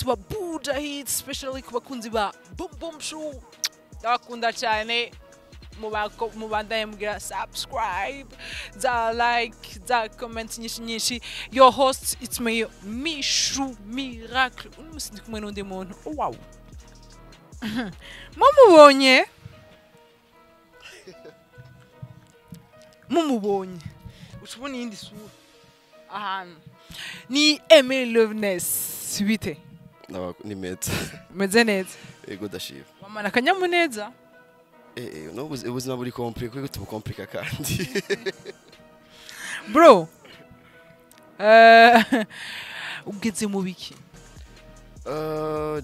Lovness wa Buja Hits, especially ku bakunzi ba Boom Boom Show. Ndakunda cyane mubandanye mugira subscribe, za like, za comment nyinshi. Your host, it's me, Mishu Miracle. Umusindi kumwe n'undi muntu. Wow. Mumubonye. Ushobona iyindi sura. Ahantu. Ni Aimé Lovness bite? Ni meza. Meze neza. Ego dashira. Wamana akanyamuneza? No ubuzima buri compliqué kuko tubukomplika kandi. Bro. Ugeze mu biki?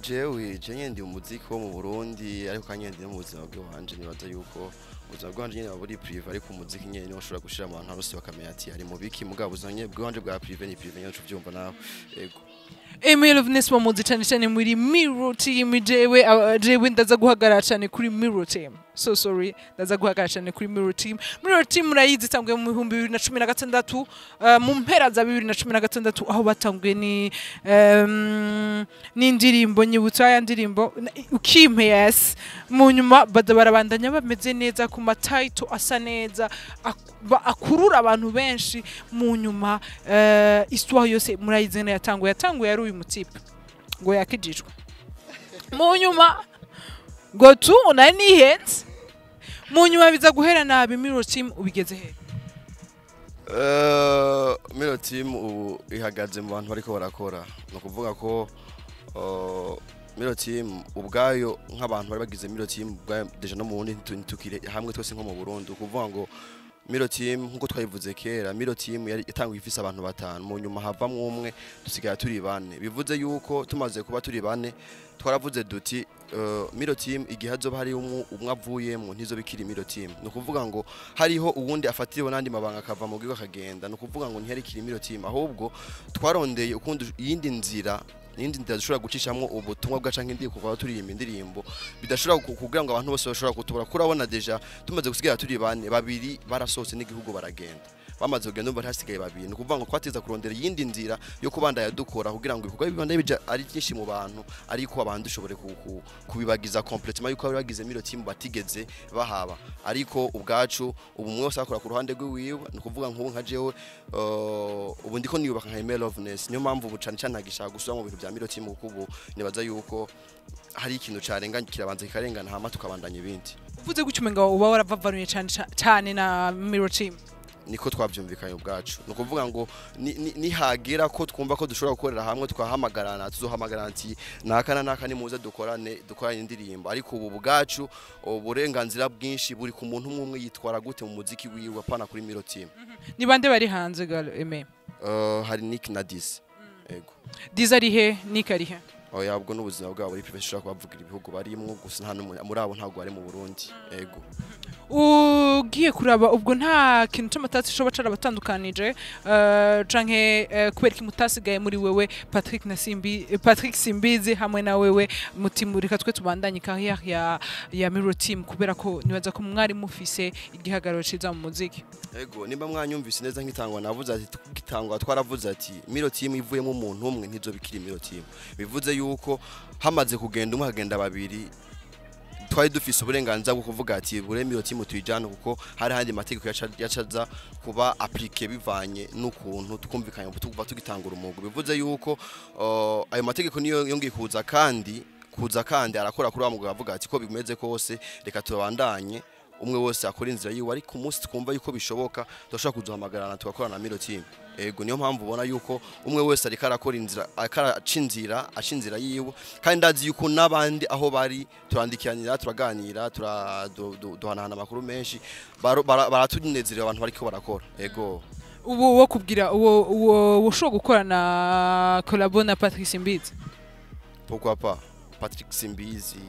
Jewe ndi umuziki wo mu Burundi ariko kanyendi no mu buzima bwanje nibaza yuko ubuzima bwanje nyine buri privé ariko umuziki nyine niwo ushobora gushira abantu bose bakamenya ati hari mu biki mugabo ubuzima bwanje bwa privé ni privé nyacu byumva nawe. Ego. Aimé Lovness bamuzi cyane muri Mirror Team. Jewe ndaza guhagarara cyane kuri Mirror Team. So sorry, ndaza guhagarara cyane kuri Mirror Team. Mirror Team murayizi tanguye mu 2016 mu mpera za 2016 aho batanguye ni indirimbo nyibutsa ya ndirimbo ukimpe yes mu nyuma barabandanya bameze neza ku matitle asa neza akurura abantu benshi mu nyuma histoire yose murayizi na yatanguye yari uyu mutipe ngo yakijijwe mu nyuma ngo tu unani hits mu nyuma biza guhera nabi. Mirror Team ubigeze he? Mirror Team ihagaze mu bantu bariko barakora no kuvuga ko Mirror Team ubwayo nk'abantu bari bagize Mirror Team deja no mu wundi tukire hamwe twese nko mu Burundi kuvuga ngo Mirror Team nkuko twayivuze kera Mirror Team yatanguye ifise abantu batanu mu nyuma havamwe umwe dusigaye turi bane bivuze yuko tumaze kuba turi bane twaravuze duti Mirror Team igihe hazoba hari umwe avuyemo ntizo bikiri Mirror Team no kuvuga ngo hariho uwundi afatiriwe nandi mabanga akava mu gigo akagenda no kuvuga ngo ntihari kiri Mirror Team ahubwo twarondeye ukundi yindi nzira dushobora gucishamwo ubutumwa bwa canke ndi kuva turi indirimbo bidashobora kugira ngo abantu bose bashobora kutubura kurabona deja tumaze gusigara turi bane babiri barasohotse n'igihugu baragenda bamaze kugenda umva hasigaye babiri no kuvuga ngo twateza kurondera yindi nzira yo kubanda yadukora kugira ngo ibikorwa bibanda bija ari byinshi mu bantu ariko abantu dushobore kubibagiza complètement yuko bagize Mirror Team batigeze bahaba ariko ubwacu ubu mwe wose akora ku ruhande rw'iwiwe no kuvuga nk'ubu nka jewe ubu ndiko niyubaka nka Aimé Lovness niyo mpamvu ubu cane ntagishaka gusubira mu bintu bya Mirror Team kuko ubu nibaza yuko hari ikintu carenganye kirabanza kikarengana hama tukabandanya ibindi. Uvuze gucumenga uba waravavanuye cyane na Mirror Team niko twavyumvikanye ubwacu no kuvuga ngo nihagera ko twumva ko dushobora gukorera hamwe twahamagarana tuzohamagarana ati naka ni muze dukorane indirimbo ariko ubu bwacu uburenganzira bwinshi buri ku muntu umwe yitwara gute mu muziki wiwe apana kuri Mirror Team. Ni bande bari hanze gal Aimé? Hari Nick na Diz. Ego. Diz ari he? Nick ari he? Yabwo n'ubuzima bwabo ari privé shaka kubavugira ibihugu barimwo gusa nta muri abo ntago ari mu Burundi. Ego. Ugiye kuraba ubwo nta kintu cy'amatasi shoba cara batandukanije canke kubera ki mutasigaye muri wewe Patrick Simbizi hamwe na wewe mutimurika twe tubandanye carrière ya Mirror Team kubera ko nibaza ko mwari mufise igihagararo ciza mu muziki. Ego nimba mwanyumvise neza nkitangwa navuze ati gitangwa twaravuze ati Mirror Team ivuyemo umuntu umwe ntizo bikiri Mirror Team bivuze yuko hamaze kugenda umwe hagenda babiri twari dufise uburenganzira bwo kuvuga ati bure Mirror Team tuyijana kuko hari handi mategeko yacaza kuba appliqué bivanye n'ukuntu tukumvikanye tukuva tugitangura umugo bivuze yuko ayo mategeko niyo yongiye kuza kandi arakora kuri wa mugabo avuga ati ko bimeze kose reka tubandanye umwe wose akora inzira yiwe ariko umunsi twumva yuko bishoboka turashaka kuzuhamagarana tugakorana na Mirror Team. Ego niyo mpamvu ubona yuko umwe wese ariko arakora inzira acinzira yiwe kandi ndazi yuko nabandi aho bari turandikiranira turaganira duhanahana amakuru menshi baratunezerera abantu bariko barakora. Ego ubu wo kubwira uwo ushobora gukorana collabo na Patrick Simbizi? Pourquoi pas Patrick Simbizi,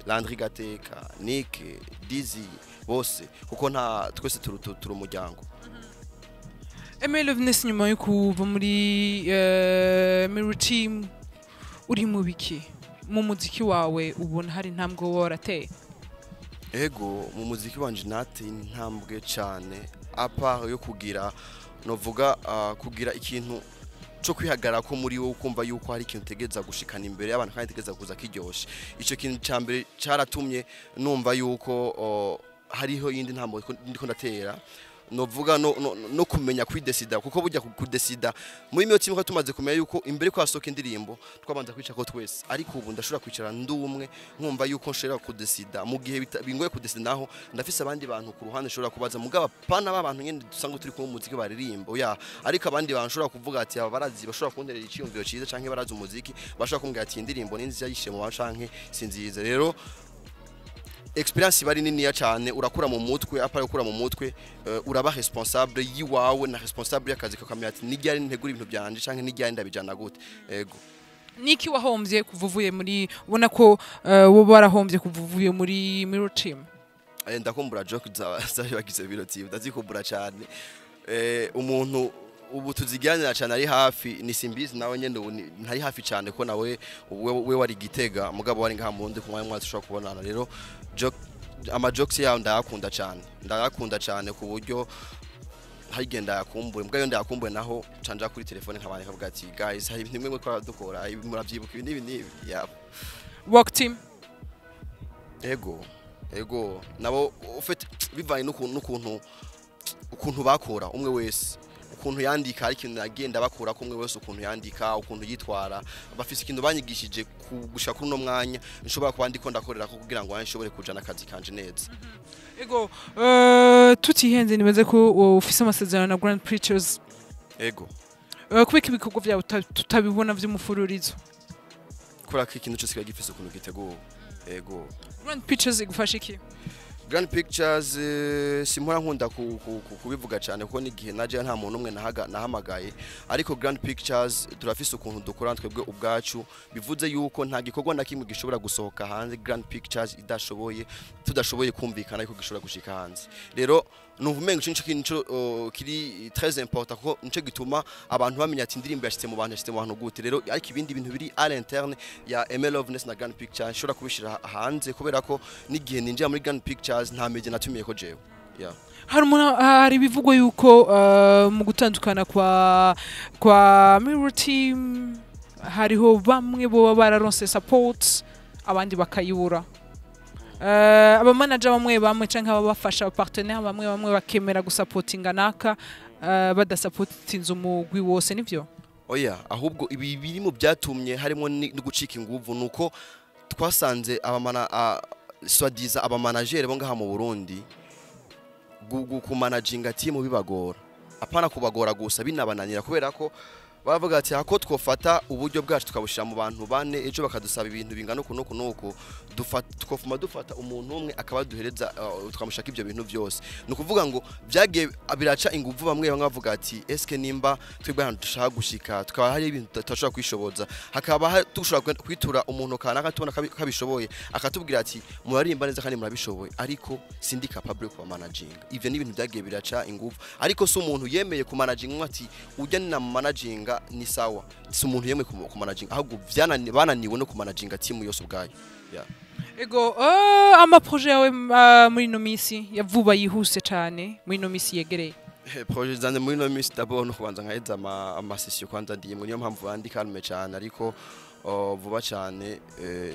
Landry Gateka, Nick, Dizzy bose kuko nta twese turi umuryango. Aimé Lovness nyuma yo kuva muri Mirror Team uri mu biki mu muziki wawe ubona hari intambwe warateye? Ego mu muziki wanje nateye intambwe cyane apart yo kugira novuga kugira ikintu cyo kwihagarara ko muri wowe ukumva yuko hari ikintu utegeza gushikana imbere y'abantu kandi utegeza kuza kiryoshe. Icyo kintu cya mbere cyaratumye numva yuko hariho yindi ntambo ndiko ndatera novuga no kumenya kwidesida kuko burya kudesida muri miyo timu ko tumaze kumenya yuko imbere ko hasoka indirimbo twabanza kwica ko twese ariko ubu ndashobora kwicara ndumwe nkumva yuko nshobora kudesida mu gihe bingoye kudesida naho ndafise abandi bantu ku ruhande nshobora kubaza mugaba pana b'abantu nyene dusanga turi ku muziki baririmbo ariko abandi bantu nshobora kuvuga ati aba barazi bashobora kunderera iciyumviro ciza canke barazi umuziki bashobora kumbwira ati indirimbo ninzi yayishe mu canke sinzize rero experience bari niniya cyane urakura mu mutwe apara ukura mu mutwe uraba responsable yiwawe na responsable y'akazi kakamenya ati nijyari ntegura ibintu byanje canke nijyari ndabijana gute ego niki wahombye kuvuvuye muri ubona ko bo barahombye kuvuvuye muri Mirror Team ndakumbura joke zari bagize Mirror Team ndazikumbura cyane umuntu ubu tuziganira cyane ari hafi ni simbizi nawe nyene ntari hafi cyane ko nawe we wari Gitega mugabo wari ngaha mundi kumwe mwatsi ushobora kubonana rero ama jokes yawe ndayakunda cyane ku buryo hagenda yakumbure mbwa yo ndayakumbure naho canja kuri telefone nkabane kavuga ati guys hari ibintu bimwe twara dukora muravyibuka ibintu Work Team ego nabo ufite bivanye n'ukuntu bakora umwe wese ukuntu yandika ari ikintu agenda bakura kumwe wese ukuntu yandika ukuntu yitwara bafise ikintu banyigishije gushaka kuri no mwanya nshobora kwandika ndakorera ko kugira ngo nshobore kujana akazi kanje neza ego tutihenze nimeze ko ufise amasezerano na Grand Pictures ego kubika ibikorwa byawe tutabibona vy'umufururizo kora ko ikintu cyose kagifise ukuntu giteguwe ego Grand Pictures igufasha iki Grand Pictures simpora nkunda kubivuga cyane kuko nigihe naje nta muntu umwe nahamagaye ariko Grand Pictures turafise ukuntu dukora twebwe ubwacu bivuze yuko nta gikorwa na kimwe gishobora gusohoka hanze Grand Pictures tudashoboye kumvikana ariko gishobora gushika hanze rero nuvumenga cinco kiri très important kuko nico gituma abantu bamenya ati indirimbo yashitse mu bantu gute rero ariko ibindi bintu biri à l'interne ya ML Loveness na Grand Pictures shobora kubishira hanze kubera ko nigihe ninjira muri Grand Pictures nta meje natumiye ko jewe hari bivugwa yuko mu gutandukana kwa Mirror Team hariho bamwe bo bararonse support abandi bakayibura aba manager bamwe canke abafasha partenaire bamwe bakemera gusupportinga naka badasupportinza umugwi wose nivyo ahubwo ibi biri mu byatumye harimo no gucika inguvu nuko twasanze swadiza abamanager bo ngaha mu Burundi kumanaginga team bibagora apana kubagora gusa binabananira kubera ko bavuga ati hako twofata uburyo bwacu tukabushira mu bantu bane ejo bakadusaba ibintu bingana kunuko dufata umuntu umwe akaba duhereza tukamushaka ibyo bintu byose nukuvuga ngo byagiye biraca inguvu bamwe bavuga ati eske nimba twebwe hano dushaka gushika tukaba hari ibintu tutashobora kwishoboza hakaba dushobora kwitura umuntu kanaka tubona kabishoboye akatubwira ati murarimba neza kandi murabishoboye ariko sindi capable ku managing even ibintu byagiye biraca inguvu ariko so umuntu yemeye ku managing ati ujya na managing ni sawa si umuntu yemwe ku managing ahubwo bananiwe no ku managing team yose ubwayo ego ama projet yawe muri no misi yavuba yihuse cyane muri no misi yegereye projet zande muri no misi d'abord no kubanza nkaheza ama session kwanza ndiyemo niyo mpamvu bandi calme cyane ariko vuba cyane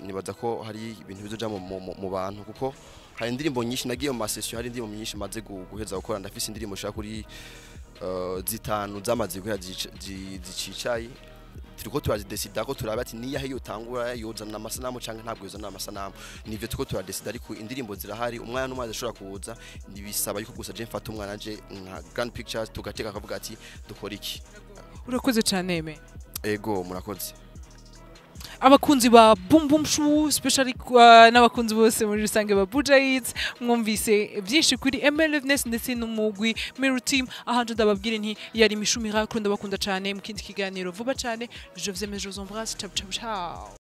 nibaza ko hari ibintu bizoja mu bantu kuko hari indirimbo nyinshi nagiye mu session hari indirimbo nyinshi maze guheza gukora ndafise indirimbo shaka kuri zitanu zamaze guhera zicicaye turiko turazidesida ko turaba ati niya heyo tangura yozana amasanamu canke ntabwo yozana amasanamu nivyo turiko turadesida ariko indirimbo zirahari umwana n'umaze ashobora kuza nibisaba yuko gusa je mfata umwana je nka Grand Pictures tugateka akavuga ati dukora iki urakoze cyane me ego murakoze abakunzi ba Boom Boom Show especially n'abakunzi bose muri rusange ba Buja Eats mwumvise byinshi kuri ML Loveness ndetse n'umugwi Mirror Team ahanje ndababwire nti yari Mishu Miracle ndabakunda cyane mu kindi kiganiro vuba cyane je vous aime je vous embrasse ciao ciao ciao